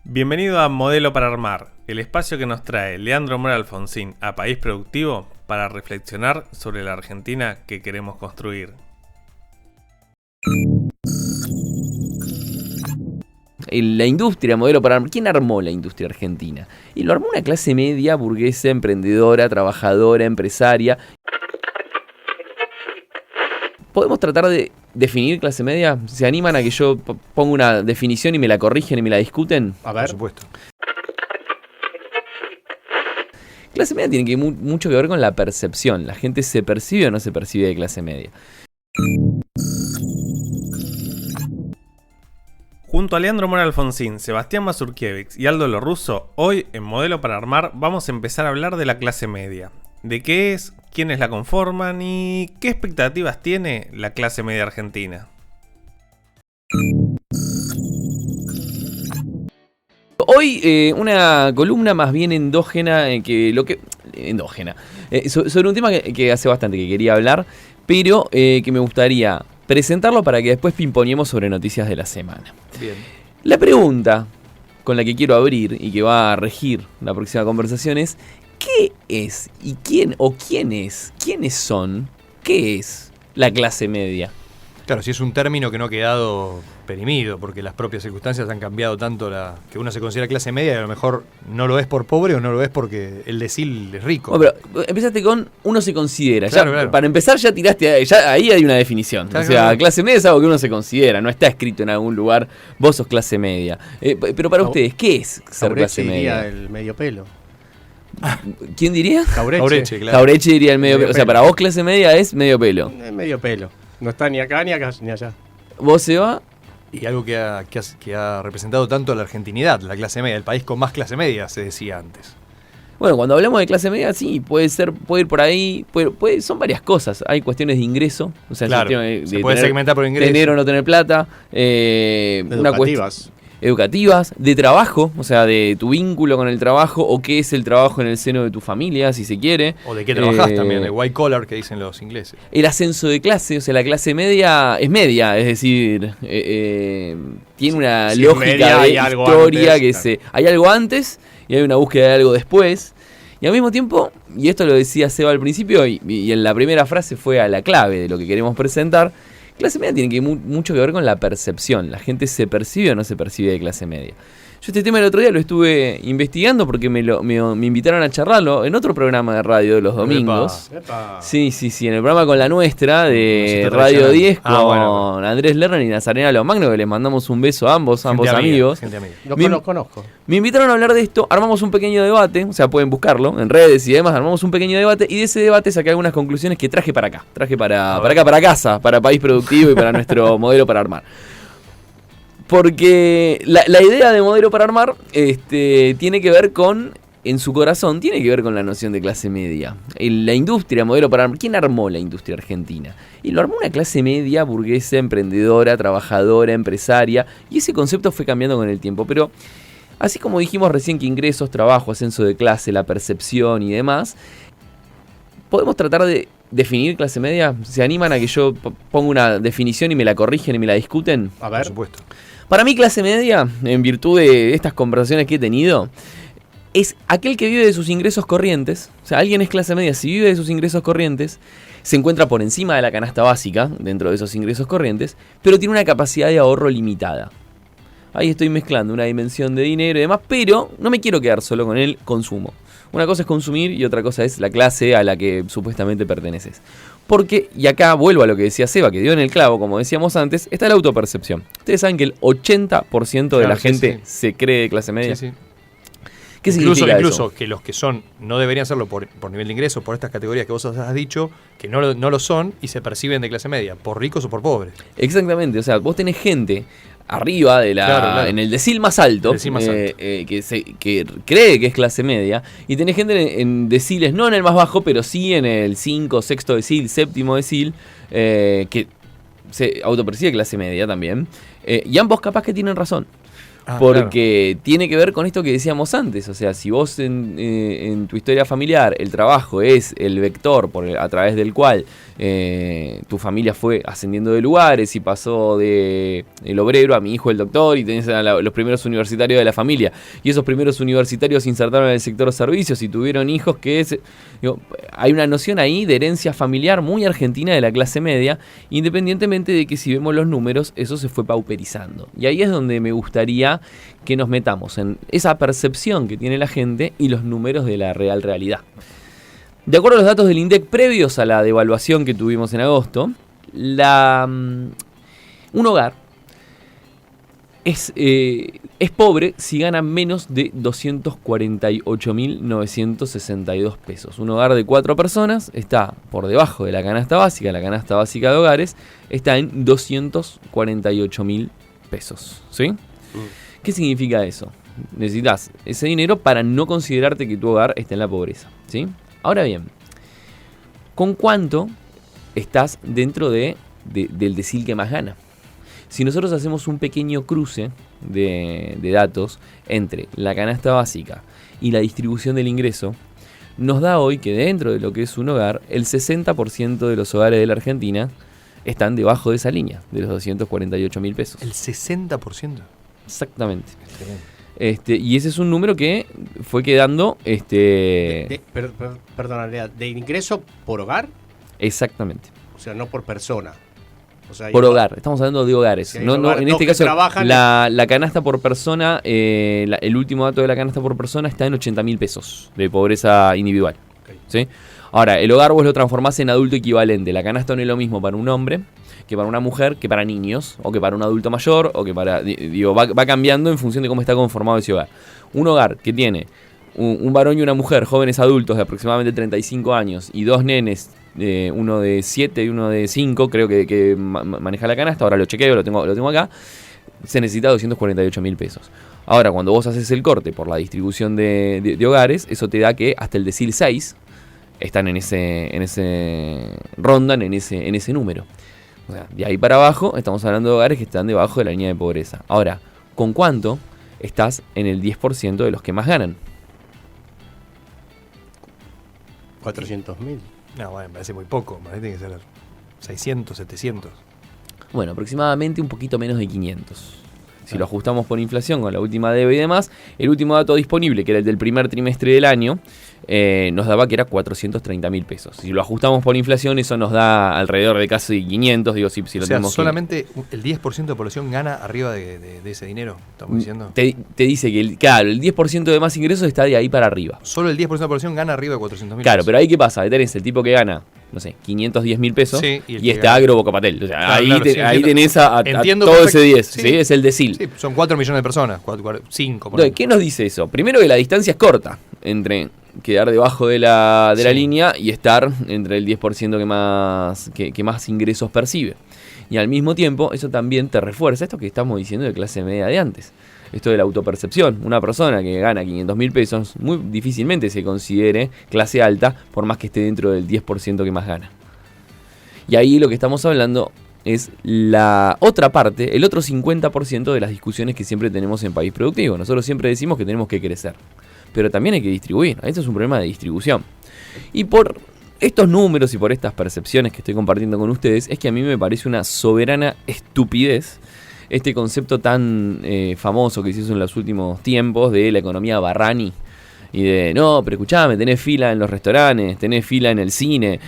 Bienvenido a Modelo para Armar, el espacio que nos trae Leandro Mora Alfonsín a País Productivo para reflexionar sobre la Argentina que queremos construir. La industria, modelo para armar. ¿Quién armó la industria argentina? Y lo armó una clase media, burguesa, emprendedora, trabajadora, empresaria. ¿Podemos tratar de definir clase media? ¿Se animan a que yo ponga una definición y me la corrigen y me la discuten? A ver. Por supuesto. Clase media tiene mucho que ver con la percepción. La gente se percibe o no se percibe de clase media. Junto a Leandro Mora Alfonsín, Sebastián Mazurkiewicz y Aldo Lorrusso, hoy en Modelo para Armar vamos a empezar a hablar de la clase media. De qué es, quiénes la conforman y qué expectativas tiene la clase media argentina. Hoy una columna más bien endógena, sobre un tema que hace bastante que quería hablar, pero que me gustaría presentarlo para que después pimponeemos sobre noticias de la semana. Bien. La pregunta con la que quiero abrir y que va a regir la próxima conversación es: ¿qué es y quiénes son? ¿Qué es la clase media? Claro, si es un término que no ha quedado perimido, porque las propias circunstancias han cambiado tanto que uno se considera clase media y a lo mejor no lo es por pobre o no lo es porque el decil es rico. Bueno, pero empezaste con uno se considera. Claro, ya, claro. Para empezar ya tiraste, ahí hay una definición. Claro, o sea, claro. clase media es algo que uno se considera, no está escrito en algún lugar, vos sos clase media. Pero para ustedes, ¿qué es ser clase media? Diría el medio pelo. ¿Quién diría? Jauretche, claro. Jauretche diría el medio Medio pelo. O sea, pelo. para vos clase media es medio pelo. Medio pelo. No está ni acá, ni acá, ni allá. ¿Vos, Seba? Y algo que ha representado tanto la argentinidad, la clase media, el país con más clase media, se decía antes. Bueno, cuando hablamos de clase media, sí, puede ir por ahí, son varias cosas. Hay cuestiones de ingreso, o sea, Claro, el tema se puede segmentar por ingreso. tener o no tener plata, una cuestión Educativas. educativas, de trabajo, o sea, de tu vínculo con el trabajo o qué es el trabajo en el seno de tu familia, si se quiere. O de qué trabajás también, el white collar que dicen los ingleses. El ascenso de clase, o sea, la clase media es media, es decir, tiene una Si lógica media, de hay algo historia antes, que hay algo antes y hay una búsqueda de algo después. Y al mismo tiempo, y esto lo decía Seba al principio, y en la primera frase fue a la clave de lo que queremos presentar, clase media tiene mucho que ver con la percepción. La gente se percibe o no se percibe de clase media. Yo este tema el otro día lo estuve investigando porque me invitaron a charlarlo en otro programa de radio de los domingos. Epa. Sí, en el programa Con la Nuestra de Nosotros Radio tradicional. 10 con Bueno. Andrés Lerner y Nazarena Lomagno, que les mandamos un beso a ambos Gente amiga, amigos. gente amiga. Los conozco. Me invitaron a hablar de esto, armamos un pequeño debate, o sea, pueden buscarlo en redes y demás, armamos un pequeño debate y de ese debate saqué algunas conclusiones que traje para acá, para casa, para País Productivo y para nuestro modelo para armar. Porque la idea de modelo para armar tiene que ver con, en su corazón, tiene que ver con la noción de clase media. La industria, modelo para armar. ¿Quién armó la industria argentina? Y lo armó una clase media, burguesa, emprendedora, trabajadora, empresaria. Y ese concepto fue cambiando con el tiempo. Pero así como dijimos recién que ingresos, trabajo, ascenso de clase, la percepción y demás, ¿podemos tratar de definir clase media? ¿Se animan a que yo ponga una definición y me la corrigen y me la discuten? A Por ver. supuesto. Para mí clase media, en virtud de estas conversaciones que he tenido, es aquel que vive de sus ingresos corrientes. O sea, alguien es clase media si vive de sus ingresos corrientes, se encuentra por encima de la canasta básica dentro de esos ingresos corrientes, pero tiene una capacidad de ahorro limitada. Ahí estoy mezclando una dimensión de dinero y demás, pero no me quiero quedar solo con el consumo. Una cosa es consumir y otra cosa es la clase a la que supuestamente perteneces. Porque, y acá vuelvo a lo que decía Seba, que dio en el clavo, como decíamos antes, está la autopercepción. Ustedes saben que el 80% de Claro, la sí, gente sí. se cree de clase media. Sí, sí. ¿Qué significa Incluso eso? que los que son no deberían serlo por nivel de ingreso, por estas categorías que vos has dicho, que no lo son y se perciben de clase media, por ricos o por pobres. Exactamente, o sea, vos tenés gente arriba de Claro. en el decil más alto, El decil más alto. que cree que es clase media, y tenés gente en deciles, no en el más bajo, pero sí en el 5, sexto decil, séptimo decil, que se autopercibe clase media también, y ambos capaz que tienen razón. Porque tiene que ver con esto que decíamos antes. O sea, si vos en tu historia familiar el trabajo es el vector a través del cual tu familia fue ascendiendo de lugares y pasó de el obrero a mi hijo el doctor y tenés a los primeros universitarios de la familia, y esos primeros universitarios se insertaron en el sector servicios y tuvieron hijos hay una noción ahí de herencia familiar muy argentina de la clase media, independientemente de que si vemos los números eso se fue pauperizando. Y ahí es donde me gustaría que nos metamos en esa percepción que tiene la gente y los números de la realidad. De acuerdo a los datos del INDEC previos a la devaluación que tuvimos en agosto, un hogar es pobre si gana menos de 248.962 pesos. Un hogar de 4 personas está por debajo de la canasta básica. La canasta básica de hogares está en 248.000 pesos. ¿Sí? ¿Qué significa eso? Necesitas ese dinero para no considerarte que tu hogar está en la pobreza. ¿Sí? Ahora bien, ¿con cuánto estás dentro del decil que más gana? Si nosotros hacemos un pequeño cruce de datos entre la canasta básica y la distribución del ingreso, nos da hoy que dentro de lo que es un hogar, el 60% de los hogares de la Argentina están debajo de esa línea, de los 248.000 pesos. ¿El 60%? Exactamente. Y ese es un número que fue quedando... Perdón, Lea, ¿de ingreso por hogar? Exactamente. O sea, no por persona. O sea, por hogar, estamos hablando de hogares. Si no, hogares, en este caso, la canasta por persona, el último dato de la canasta por persona está en 80.000 pesos de pobreza individual. Okay. ¿Sí? Ahora, el hogar vos lo transformás en adulto equivalente. La canasta no es lo mismo para un hombre que para una mujer, que para niños, o que para un adulto mayor, o que para... va cambiando en función de cómo está conformado ese hogar. Un hogar que tiene un varón y una mujer, jóvenes adultos de aproximadamente 35 años, y dos nenes, uno de 7 y uno de 5, creo que maneja la canasta, ahora lo chequeo, lo tengo acá, se necesita 248.000 pesos. Ahora, cuando vos haces el corte por la distribución de hogares, eso te da que hasta el decil 6 están rondan en ese número. O sea, de ahí para abajo estamos hablando de hogares que están debajo de la línea de pobreza. Ahora, ¿con cuánto estás en el 10% de los que más ganan? 400.000. No, bueno, me parece muy poco. Me parece que ser 600, 700. Bueno, aproximadamente un poquito menos de 500. Si lo ajustamos por inflación con la última DEVA y demás, el último dato disponible, que era el del primer trimestre del año, nos daba que era 430.000 pesos. Si lo ajustamos por inflación, eso nos da alrededor de casi 500. Digo, si lo tenemos solamente el 10% de población gana arriba de ese dinero, estamos diciendo. Te dice que, el 10% de más ingresos está de ahí para arriba. Solo el 10% de la población gana arriba de 400.000 Claro, pesos. pero ahí ¿qué pasa? Ahí tenés el tipo que gana, no sé, 510.000 pesos, sí, y está agro Bocapatel. O sea, claro, ahí tenés a todo perfecto. ese 10, sí. ¿sí? Es el decil. Sí, son 4 millones de personas, 5. Entonces, ¿qué nos dice eso? Primero que la distancia es corta entre quedar debajo de la línea y estar entre el 10% que más ingresos percibe. Y al mismo tiempo, eso también te refuerza esto que estamos diciendo de clase media de antes. Esto de la autopercepción. Una persona que gana 500.000 pesos muy difícilmente se considere clase alta, por más que esté dentro del 10% que más gana. Y ahí lo que estamos hablando es la otra parte, el otro 50% de las discusiones que siempre tenemos en País Productivo. Nosotros siempre decimos que tenemos que crecer, pero también hay que distribuir. Esto es un problema de distribución. Y por estos números y por estas percepciones que estoy compartiendo con ustedes, es que a mí me parece una soberana estupidez este concepto tan famoso que se hizo en los últimos tiempos de la economía Barrani. Y de, no, pero escuchame, tenés fila en los restaurantes, tenés fila en el cine,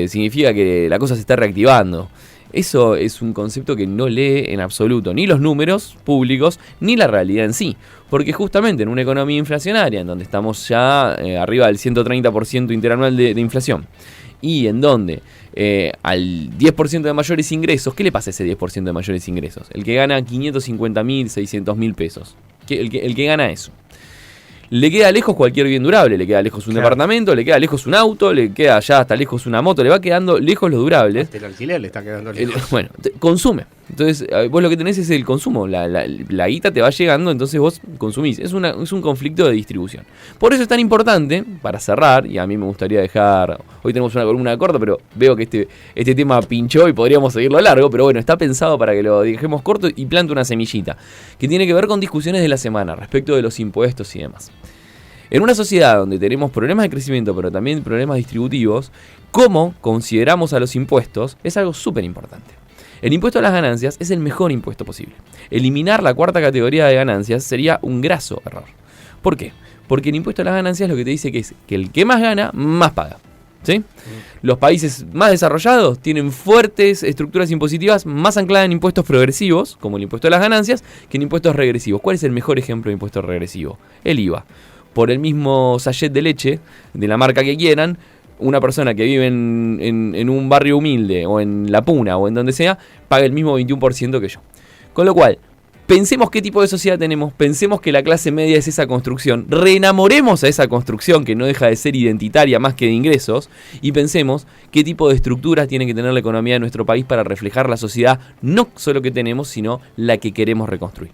significa que la cosa se está reactivando. Eso es un concepto que no lee en absoluto ni los números públicos ni la realidad en sí. Porque justamente en una economía inflacionaria, en donde estamos ya arriba del 130% interanual de inflación, y en donde al 10% de mayores ingresos, ¿qué le pasa a ese 10% de mayores ingresos? El que gana 550.000, 600.000 pesos. El que gana eso. Le queda lejos cualquier bien durable, le queda lejos un departamento, le queda lejos un auto, le queda ya hasta lejos una moto, le va quedando lejos los durables. El alquiler le está quedando lejos. Bueno, consume. Entonces, vos lo que tenés es el consumo. La guita te va llegando, entonces vos consumís. Es un conflicto de distribución. Por eso es tan importante, para cerrar, y a mí me gustaría dejar... Hoy tenemos una columna corta, pero veo que este tema pinchó y podríamos seguirlo largo. Pero bueno, está pensado para que lo dejemos corto y plante una semillita. Que tiene que ver con discusiones de la semana respecto de los impuestos y demás. En una sociedad donde tenemos problemas de crecimiento, pero también problemas distributivos, cómo consideramos a los impuestos es algo súper importante. El impuesto a las ganancias es el mejor impuesto posible. Eliminar la cuarta categoría de ganancias sería un graso error. ¿Por qué? Porque el impuesto a las ganancias lo que te dice que es que el que más gana, más paga. ¿Sí? Los países más desarrollados tienen fuertes estructuras impositivas más ancladas en impuestos progresivos, como el impuesto a las ganancias, que en impuestos regresivos. ¿Cuál es el mejor ejemplo de impuesto regresivo? El IVA. Por el mismo sachet de leche, de la marca que quieran, una persona que vive en un barrio humilde, o en La Puna, o en donde sea, paga el mismo 21% que yo. Con lo cual, pensemos qué tipo de sociedad tenemos, pensemos que la clase media es esa construcción, reenamoremos a esa construcción que no deja de ser identitaria más que de ingresos, y pensemos qué tipo de estructuras tiene que tener la economía de nuestro país para reflejar la sociedad, no solo que tenemos, sino la que queremos reconstruir.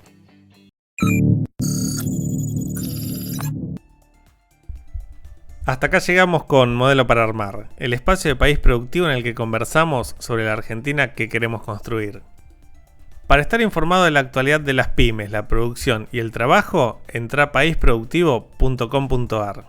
Hasta acá llegamos con Modelo para Armar, el espacio de país productivo en el que conversamos sobre la Argentina que queremos construir. Para estar informado de la actualidad de las pymes, la producción y el trabajo, entra a paisproductivo.com.ar.